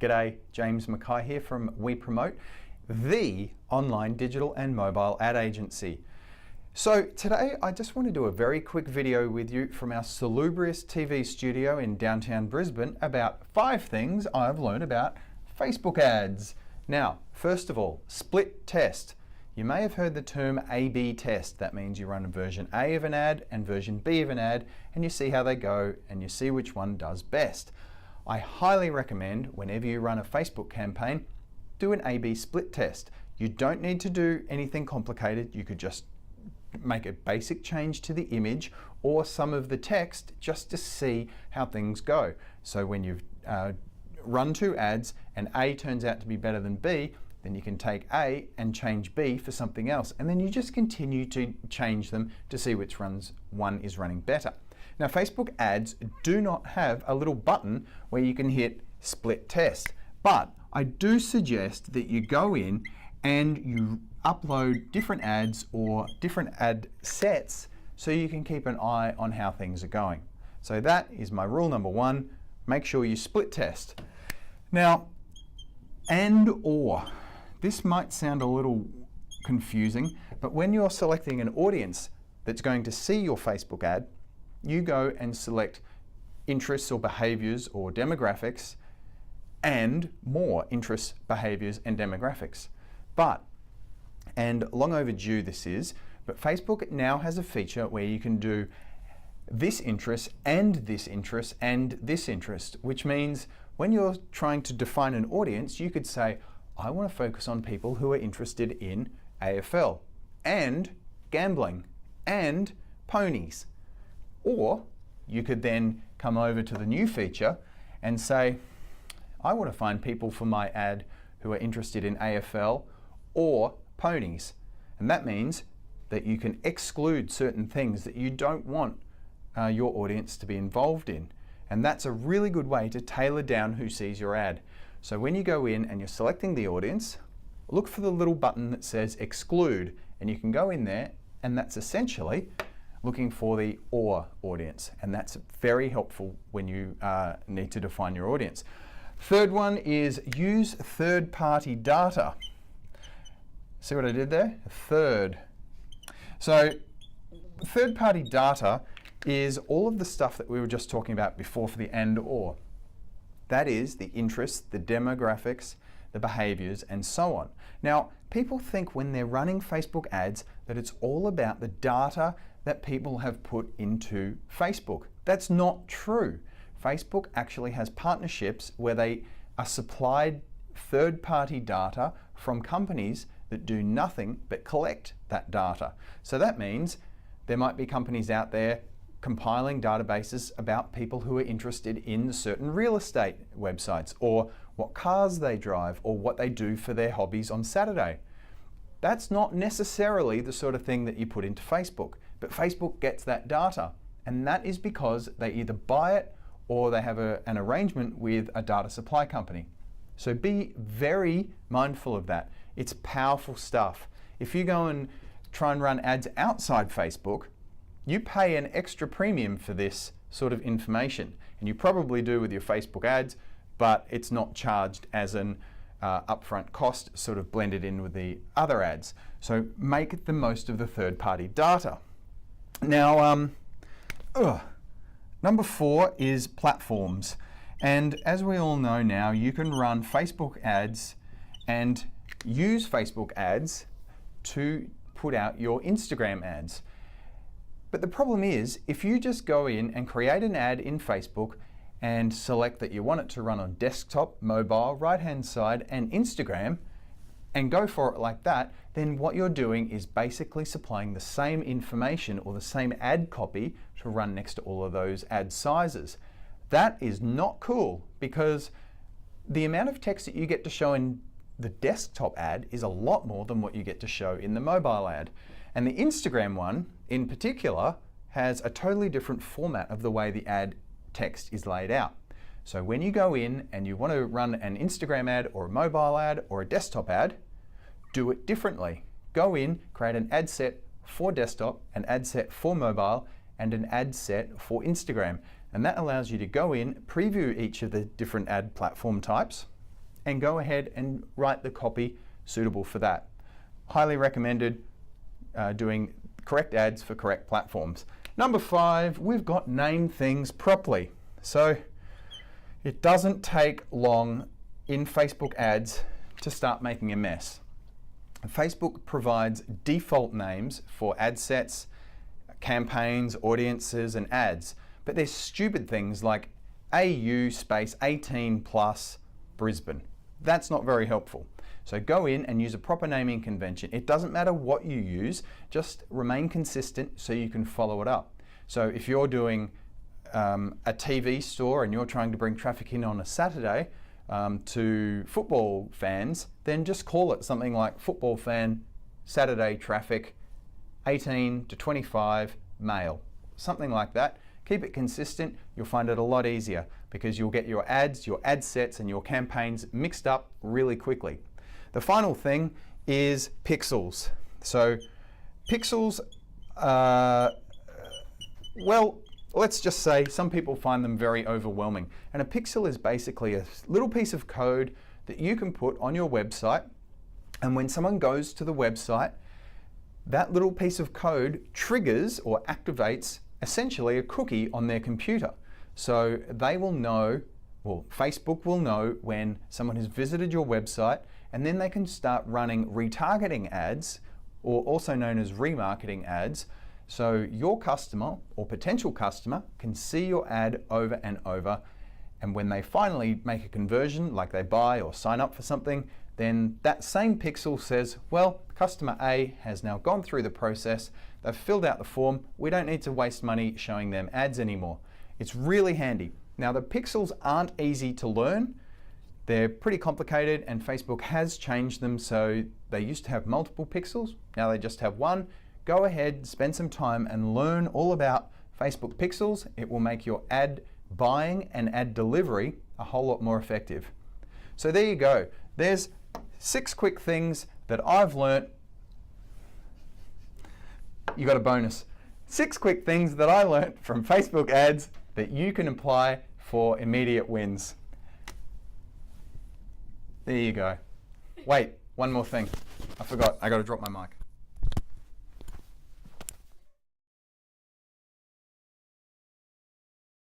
G'day, James Mackay here from We Promote, the online digital and mobile ad agency. So today I just want to do a very quick video with you from our salubrious TV studio in downtown Brisbane about 5 things I've learned about Facebook ads. Now, first of all, split test. You may have heard the term A/B test. That means you run a version A of an ad and version B of an ad and you see how they go and you see which one does best. I highly recommend whenever you run a Facebook campaign, do an A/B split test. You don't need to do anything complicated. You could just make a basic change to the image or some of the text just to see how things go. So when you've run 2 ads and A turns out to be better than B, then you can take A and change B for something else. And then you just continue to change them to see which one is running better. Now, Facebook ads do not have a little button where you can hit split test, but I do suggest that you go in and you upload different ads or different ad sets so you can keep an eye on how things are going. So that is my rule number 1. Make sure you split test. Now, and/or. This might sound a little confusing, but when you're selecting an audience that's going to see your Facebook ad, you go and select interests or behaviors or demographics and more interests, behaviors and demographics. And long overdue this is, but Facebook now has a feature where you can do this interest and this interest and this interest, which means when you're trying to define an audience, you could say, I want to focus on people who are interested in AFL and gambling and ponies. Or you could then come over to the new feature and say, I want to find people for my ad who are interested in AFL or ponies. And that means that you can exclude certain things that you don't want your audience to be involved in. And that's a really good way to tailor down who sees your ad. So when you go in and you're selecting the audience, look for the little button that says exclude, and you can go in there, and that's essentially looking for the or audience, and that's very helpful when you need to define your audience. Third one is use third-party data. See what I did there? Third. So third-party data is all of the stuff that we were just talking about before for the and or. That is the interests, the demographics, the behaviors, and so on. Now, people think when they're running Facebook ads that it's all about the data that people have put into Facebook. That's not true. Facebook actually has partnerships where they are supplied third-party data from companies that do nothing but collect that data. So that means there might be companies out there compiling databases about people who are interested in certain real estate websites or what cars they drive or what they do for their hobbies on Saturday. That's not necessarily the sort of thing that you put into Facebook, but Facebook gets that data, and that is because they either buy it or they have an arrangement with a data supply company. So be very mindful of that. It's powerful stuff. If you go and try and run ads outside Facebook, you pay an extra premium for this sort of information, and you probably do with your Facebook ads, but it's not charged as an upfront cost, sort of blended in with the other ads. So make the most of the third-party data. Now, number 4 is platforms. And as we all know now, you can run Facebook ads and use Facebook ads to put out your Instagram ads. But the problem is, if you just go in and create an ad in Facebook and select that you want it to run on desktop, mobile, right-hand side, and Instagram, and go for it like that, then what you're doing is basically supplying the same information or the same ad copy to run next to all of those ad sizes. That is not cool, because the amount of text that you get to show in the desktop ad is a lot more than what you get to show in the mobile ad. And the Instagram one, in particular, has a totally different format of the way the ad text is laid out. So when you go in and you want to run an Instagram ad or a mobile ad or a desktop ad, do it differently. Go in, create an ad set for desktop, an ad set for mobile, and an ad set for Instagram. And that allows you to go in, preview each of the different ad platform types, and go ahead and write the copy suitable for that. Highly recommended doing correct ads for correct platforms. Number 5, we've got name things properly. So it doesn't take long in Facebook ads to start making a mess. Facebook provides default names for ad sets, campaigns, audiences, and ads, but there's stupid things like AU space 18 plus Brisbane. That's not very helpful. So go in and use a proper naming convention. It doesn't matter what you use, just remain consistent so you can follow it up. So if you're doing a TV store and you're trying to bring traffic in on a Saturday to football fans, then just call it something like football fan Saturday traffic 18 to 25 male, something like that. Keep it consistent, you'll find it a lot easier because you'll get your ads, your ad sets, and your campaigns mixed up really quickly. The final thing is pixels. So pixels, well, let's just say some people find them very overwhelming. And a pixel is basically a little piece of code that you can put on your website, and when someone goes to the website, that little piece of code triggers or activates essentially a cookie on their computer. So they will know, well, Facebook will know when someone has visited your website, and then they can start running retargeting ads, or also known as remarketing ads. So your customer or potential customer can see your ad over and over, and when they finally make a conversion, like they buy or sign up for something, then that same pixel says, well, customer A has now gone through the process, they've filled out the form, we don't need to waste money showing them ads anymore. It's really handy. Now the pixels aren't easy to learn, they're pretty complicated, and Facebook has changed them, so they used to have multiple pixels, now they just have one. Go ahead, spend some time and learn all about Facebook pixels. It will make your ad buying and ad delivery a whole lot more effective. So there you go. There's 6 quick things that I've learnt. You got a bonus. 6 quick things that I learnt from Facebook ads that you can apply for immediate wins. There you go. Wait, one more thing. I forgot. I got to drop my mic.